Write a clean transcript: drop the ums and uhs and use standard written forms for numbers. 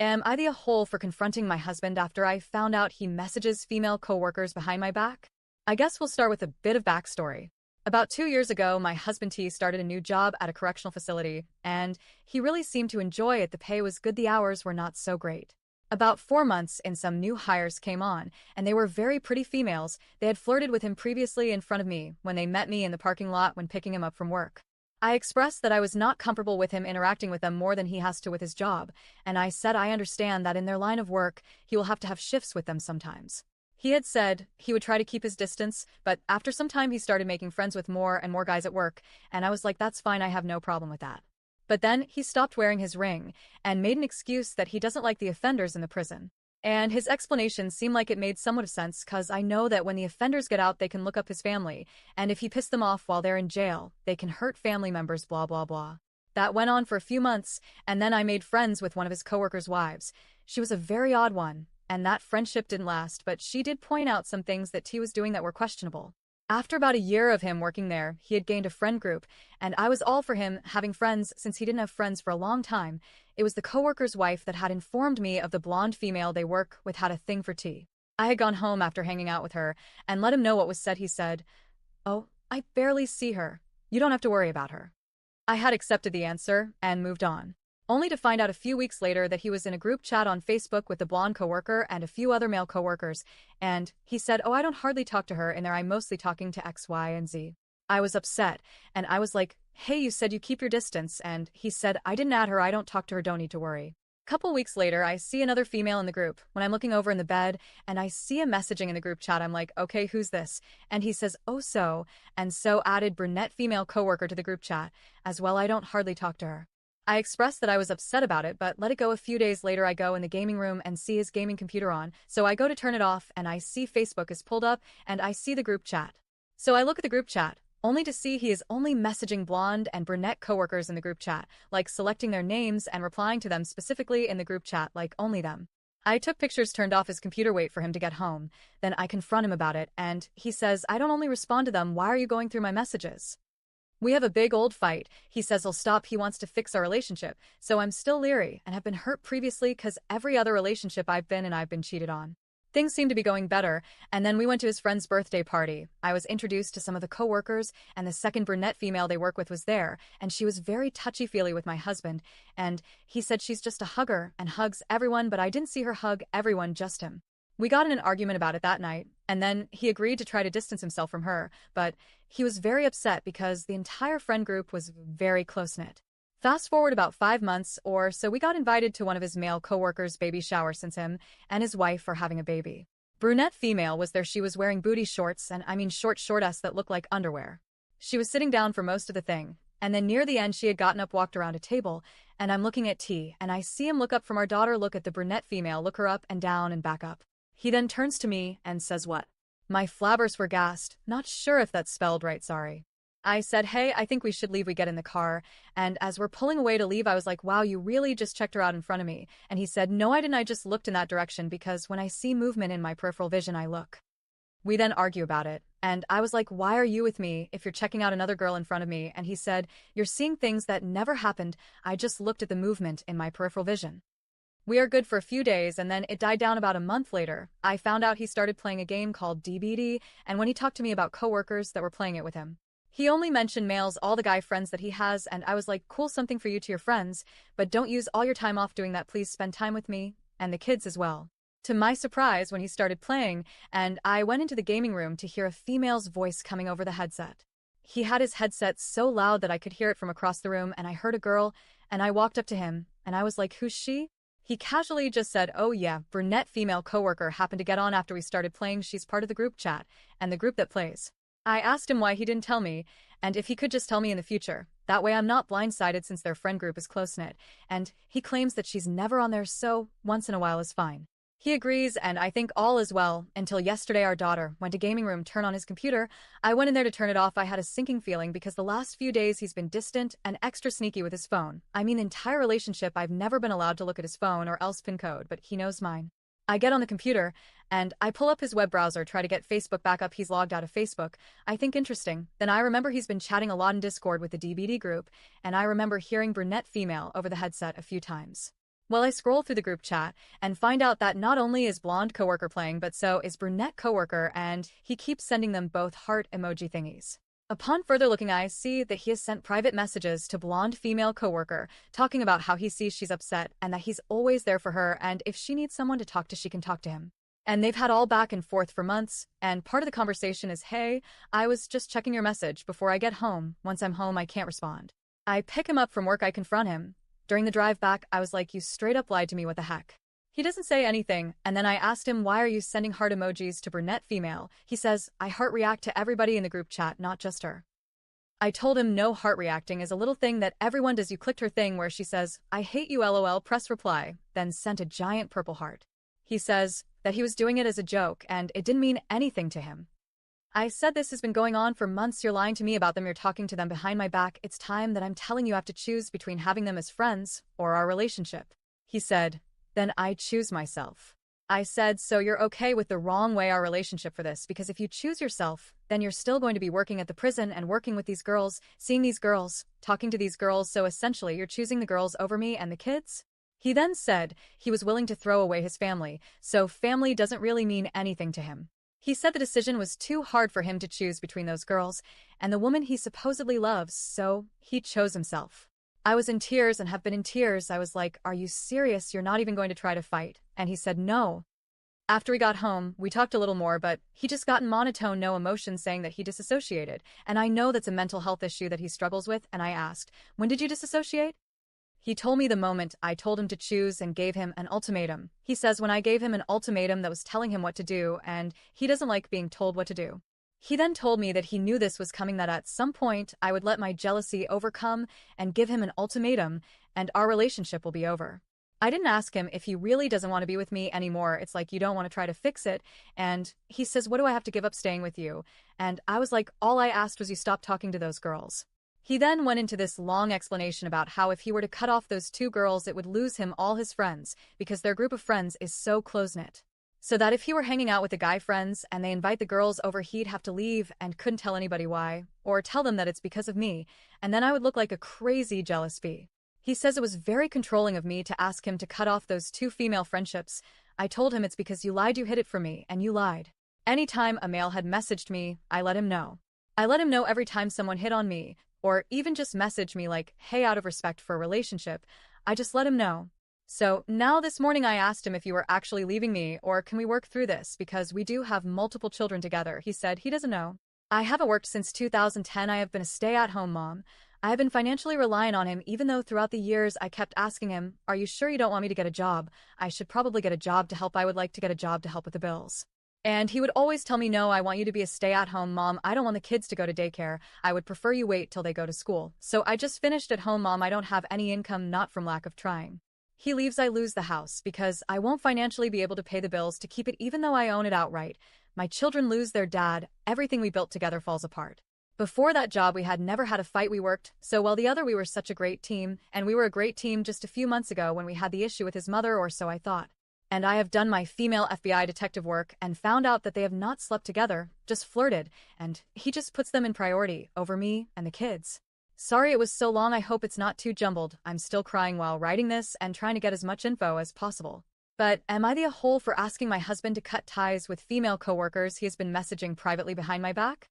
Am I the a-hole for confronting my husband after I found out he messages female coworkers behind my back? I guess we'll start with a bit of backstory. About 2 years ago, my husband T started a new job at a correctional facility, and he really seemed to enjoy it. The pay was good, the hours were not so great. About 4 months in, some new hires came on, and they were very pretty females. They had flirted with him previously in front of me when they met me in the parking lot when picking him up from work. I expressed that I was not comfortable with him interacting with them more than he has to with his job, and I said I understand that in their line of work, he will have to have shifts with them sometimes. He had said he would try to keep his distance, but after some time he started making friends with more and more guys at work, and I was like, that's fine, I have no problem with that. But then he stopped wearing his ring and made an excuse that he doesn't like the offenders in the prison. And his explanation seemed like it made somewhat of sense, cause I know that when the offenders get out they can look up his family, and if he pissed them off while they're in jail, they can hurt family members, blah blah blah. That went on for a few months, and then I made friends with one of his coworkers' wives. She was a very odd one, and that friendship didn't last, but she did point out some things that T was doing that were questionable. After about a year of him working there, he had gained a friend group, and I was all for him having friends since he didn't have friends for a long time. It was the coworker's wife that had informed me of the blonde female they work with had a thing for T. I had gone home after hanging out with her and let him know what was said. He said, "Oh, I barely see her. You don't have to worry about her." I had accepted the answer and moved on, only to find out a few weeks later that he was in a group chat on Facebook with the blonde coworker and a few other male coworkers, and he said, "Oh, I don't hardly talk to her in there, I'm mostly talking to X, Y, and Z." I was upset, and I was like, "Hey, you said you keep your distance," and he said, "I didn't add her, I don't talk to her, don't need to worry." Couple weeks later, I see another female in the group when I'm looking over in the bed, and I see him messaging in the group chat. I'm like, okay, who's this? And he says, "Oh, so," and so added brunette female coworker to the group chat. As well, I don't hardly talk to her. I expressed that I was upset about it, but let it go. A few days later, I go in the gaming room and see his gaming computer on, so I go to turn it off, and I see Facebook is pulled up, and I see the group chat. So I look at the group chat, only to see he is only messaging blonde and brunette coworkers in the group chat, like selecting their names and replying to them specifically in the group chat, like only them. I took pictures, turned off his computer, wait for him to get home. Then I confront him about it, and he says, "I don't only respond to them, why are you going through my messages?" We have a big old fight. He says he'll stop, he wants to fix our relationship, so I'm still leery and have been hurt previously cause every other relationship I've been in I've been cheated on. Things seem to be going better, and then we went to his friend's birthday party. I was introduced to some of the coworkers, and the second brunette female they work with was there, and she was very touchy-feely with my husband, and he said she's just a hugger and hugs everyone, but I didn't see her hug everyone, just him. We got in an argument about it that night, and then he agreed to try to distance himself from her, but he was very upset because the entire friend group was very close-knit. Fast forward about 5 months or so, we got invited to one of his male coworkers' baby shower since him and his wife are having a baby. Brunette female was there. She was wearing booty shorts, and I mean shorts that looked like underwear. She was sitting down for most of the thing, and then near the end she had gotten up, walked around a table, and I'm looking at T, and I see him look up from our daughter, look at the brunette female, look her up and down and back up. He then turns to me and says, "What?" My flabbers were gassed, not sure if that's spelled right, sorry. I said, "Hey, I think we should leave." We get in the car, and as we're pulling away to leave, I was like, "Wow, you really just checked her out in front of me." And he said, "No, I didn't, I just looked in that direction because when I see movement in my peripheral vision, I look." We then argue about it, and I was like, "Why are you with me if you're checking out another girl in front of me?" And he said, "You're seeing things that never happened, I just looked at the movement in my peripheral vision." We are good for a few days, and then it died down. About a month later, I found out he started playing a game called DBD, and when he talked to me about coworkers that were playing it with him, he only mentioned males, all the guy friends that he has, and I was like, "Cool, something for you to your friends, but don't use all your time off doing that, please spend time with me, and the kids as well." To my surprise, when he started playing, and I went into the gaming room to hear a female's voice coming over the headset. He had his headset so loud that I could hear it from across the room, and I heard a girl, and I walked up to him, and I was like, "Who's she?" He casually just said, "Oh yeah, brunette female coworker happened to get on after we started playing, she's part of the group chat, and the group that plays." I asked him why he didn't tell me, and if he could just tell me in the future. That way I'm not blindsided since their friend group is close-knit, and he claims that she's never on there, so once in a while is fine. He agrees, and I think all is well, until yesterday our daughter went to gaming room, turn on his computer. I went in there to turn it off. I had a sinking feeling because the last few days he's been distant and extra sneaky with his phone. I mean, the entire relationship I've never been allowed to look at his phone or else PIN code, but he knows mine. I get on the computer, and I pull up his web browser, try to get Facebook back up. He's logged out of Facebook. I think interesting. Then I remember he's been chatting a lot in Discord with the DBD group, and I remember hearing brunette female over the headset a few times. Well, I scroll through the group chat and find out that not only is blonde coworker playing, but so is brunette coworker, and he keeps sending them both heart emoji thingies. Upon further looking, I see that he has sent private messages to blonde female coworker, talking about how he sees she's upset and that he's always there for her, and if she needs someone to talk to, she can talk to him. And they've had all back and forth for months, and part of the conversation is, hey, I was just checking your message before I get home. Once I'm home, I can't respond. I pick him up from work, I confront him. During the drive back, I was like, you straight up lied to me, what the heck? He doesn't say anything, and then I asked him, why are you sending heart emojis to brunette female? He says, I heart react to everybody in the group chat, not just her. I told him no, heart reacting is a little thing that everyone does. You clicked her thing where she says, I hate you lol, press reply, then sent a giant purple heart. He says that he was doing it as a joke and it didn't mean anything to him. I said, this has been going on for months, you're lying to me about them, you're talking to them behind my back, it's time that I'm telling you have to choose between having them as friends or our relationship. He said, then I choose myself. I said, so you're okay with the wrong way our relationship for this, because if you choose yourself, then you're still going to be working at the prison and working with these girls, seeing these girls, talking to these girls, so essentially you're choosing the girls over me and the kids? He then said he was willing to throw away his family, so family doesn't really mean anything to him. He said the decision was too hard for him to choose between those girls and the woman he supposedly loves, so he chose himself. I was in tears and have been in tears. I was like, are you serious? You're not even going to try to fight? And he said no. After we got home, we talked a little more, but he just got in monotone, no emotion, saying that he disassociated. And I know that's a mental health issue that he struggles with, and I asked, when did you disassociate? He told me the moment I told him to choose and gave him an ultimatum. He says when I gave him an ultimatum that was telling him what to do, and he doesn't like being told what to do. He then told me that he knew this was coming, that at some point I would let my jealousy overcome and give him an ultimatum, and our relationship will be over. I didn't ask him if he really doesn't want to be with me anymore. It's like, you don't want to try to fix it. And he says, what do I have to give up staying with you? And I was like, all I asked was you stop talking to those girls. He then went into this long explanation about how if he were to cut off those two girls, it would lose him all his friends because their group of friends is so close-knit. So that if he were hanging out with the guy friends and they invite the girls over, he'd have to leave and couldn't tell anybody why, or tell them that it's because of me, and then I would look like a crazy jealous bee. He says it was very controlling of me to ask him to cut off those two female friendships. I told him it's because you lied, you hid it from me, and you lied. Anytime a male had messaged me, I let him know. I let him know every time someone hit on me, or even just message me like, hey, out of respect for a relationship, I just let him know. So now this morning I asked him if you were actually leaving me, or can we work through this because we do have multiple children together. He said he doesn't know. I haven't worked since 2010. I have been a stay-at-home mom. I have been financially reliant on him, even though throughout the years I kept asking him, are you sure you don't want me to get a job? I should probably get a job to help. I would like to get a job to help with the bills. And he would always tell me, no, I want you to be a stay-at-home mom. I don't want the kids to go to daycare. I would prefer you wait till they go to school. So I just finished at home, mom. I don't have any income, not from lack of trying. He leaves, I lose the house because I won't financially be able to pay the bills to keep it even though I own it outright. My children lose their dad. Everything we built together falls apart. Before that job, we had never had a fight. We worked so well together. We were such a great team, and we were a great team just a few months ago when we had the issue with his mother, or so I thought. And I have done my female FBI detective work and found out that they have not slept together, just flirted, and he just puts them in priority over me and the kids. Sorry it was so long. I hope it's not too jumbled. I'm still crying while writing this and trying to get as much info as possible. But am I the a-hole for asking my husband to cut ties with female coworkers he has been messaging privately behind my back?